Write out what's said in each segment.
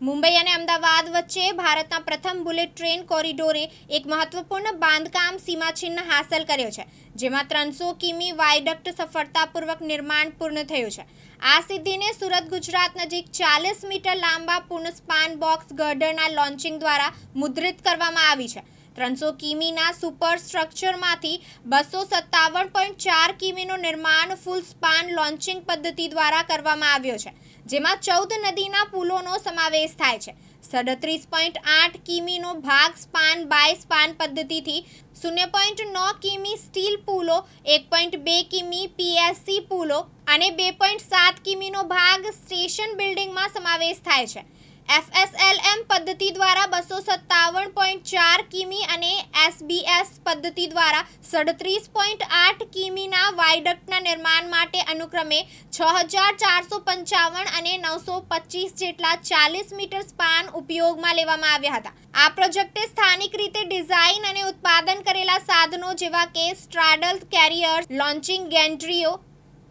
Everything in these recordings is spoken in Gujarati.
મુંબઈ અને અમદાવાદ વચ્ચે ભારતના પ્રથમ બુલેટ ટ્રેન કોરિડોરે એક મહત્વપૂર્ણ બાંધકામ સીમાચિહ્ન હાંસલ કર્યો છે, જેમાં 300 કિમી વાયડક્ટ સફળતાપૂર્વક નિર્માણ પૂર્ણ થયું છે. આ સિદ્ધિને સુરત, ગુજરાત નજીક 40 મીટર લાંબા પુનઃસ્પાન બોક્સ ગર્ડરના લોન્ચિંગ દ્વારા મુદ્રિત કરવામાં આવી છે. 300 કિમીના સુપર સ્ટ્રક્ચરમાંથી 257.4 કિમીનું નિર્માણ ફૂલ સ્પાન લોન્ચિંગ પદ્ધતિ દ્વારા કરવામાં આવ્યો છે, જેમાં 14 નદીના પુલોનો સમાવેશ થાય છે. 37.8 કિમીનો ભાગ સ્પાન બાય સ્પાન પદ્ધતિથી, 0.9 કિમી સ્ટીલ પુલો, 1.2 કિમી પીએસસી પુલો અને 2.7 કિમીનો ભાગ સ્ટેશન બિલ્ડિંગમાં સમાવેશ થાય છે. FSLM પદ્ધતિ દ્વારા 257.4 કિમી અને SBS પદ્ધતિ દ્વારા 37.8 કિમીના વાયડક્ટના નિર્માણ માટે અનુક્રમે 6455 અને 925 જેટલા 40 મીટર સ્પાન ઉપયોગમાં લેવામાં આવ્યા હતા. આ પ્રોજેક્ટે સ્થાનિક રીતે ડિઝાઇન અને ઉત્પાદન કરેલા સાધનો જેવા કે સ્ટ્રાડલ કેરિયર્સ, લોન્ચિંગ ગેન્ટ્રીઓ,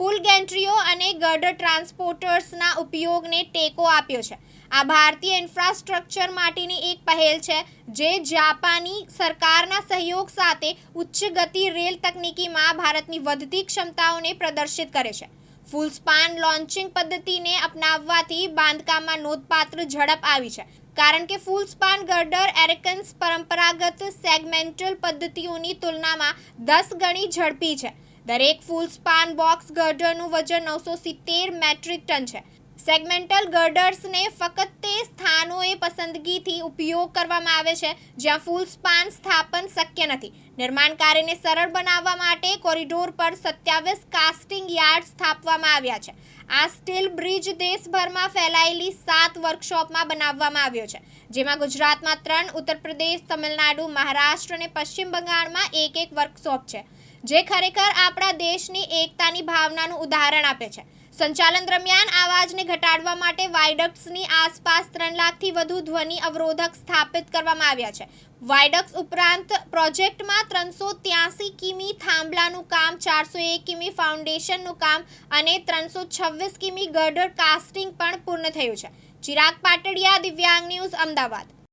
પુલ ગેન્ટ્રીઓ અને ગર્ડર ટ્રાન્સપોર્ટર્સના ઉપયોગને ટેકો આપ્યો છે. આ ભારતીય ઇન્ફ્રાસ્ટ્રક્ચર માટેની એક પહેલ છે, જે જાપાની સરકારના સહયોગ સાથે ઉચ્ચ ગતિ રેલ તકનીકીમાં ભારતની વધતી ક્ષમતાઓને પ્રદર્શિત કરે છે. ફૂલ સ્પાન લોન્ચિંગ પદ્ધતિને અપનાવવાથી બાંધકામમાં નોંધપાત્ર ઝડપ આવી છે, કારણ કે ફૂલ સ્પાન ગર્ડર એરેકન્સ પરંપરાગત સેગમેન્ટલ પદ્ધતિઓની તુલનામાં 10 ગણી ઝડપી છે. દરેક ફૂલ સ્પાન બોક્સ ગર્ડરનું વજન 970 મેટ્રિક ટન છે. સેગમેન્ટલ ગર્ડર્સને ફક્ત તે સ્થાનોએ પસંદગીથી ઉપયોગ કરવામાં આવે છે જ્યાં ફૂલ સ્પાન સ્થાપન શક્ય નથી. નિર્માણ કાર્યને સરળ બનાવવા માટે કોરિડોર પર 27 કાસ્ટિંગ યાર્ડ સ્થાપવામાં આવ્યા છે. આ સ્ટીલ બ્રિજ દેશભરમાં ફેલાયેલી 7 વર્કશોપમાં બનાવવામાં આવ્યો છે, જેમાં ગુજરાતમાં 3, ઉત્તર પ્રદેશ, તમિલનાડુ, મહારાષ્ટ્ર અને પશ્ચિમ બંગાળમાં એક વર્કશોપ છે, જે ખરેખર આપણા દેશની એકતાની ભાવનાનું ઉદાહરણ આપે છે. સંચાલન દરમિયાન અવાજને ઘટાડવા માટે વાયડક્ટ્સની આસપાસ 3 લાખથી વધુ ધ્વનિ અવરોધક સ્થાપિત કરવામાં આવ્યા છે. વાયડક્ટ્સ ઉપરાંત પ્રોજેક્ટમાં 383 કિમી થાંભલાનું કામ, 401 કિમી ફાઉન્ડેશનનું કામ અને 326 કિમી ગર્ડર કાસ્ટિંગ પણ પૂર્ણ થયું છે. ચિરાગ પાટડિયા, દિવ્યાંગ ન્યૂઝ, અમદાવાદ.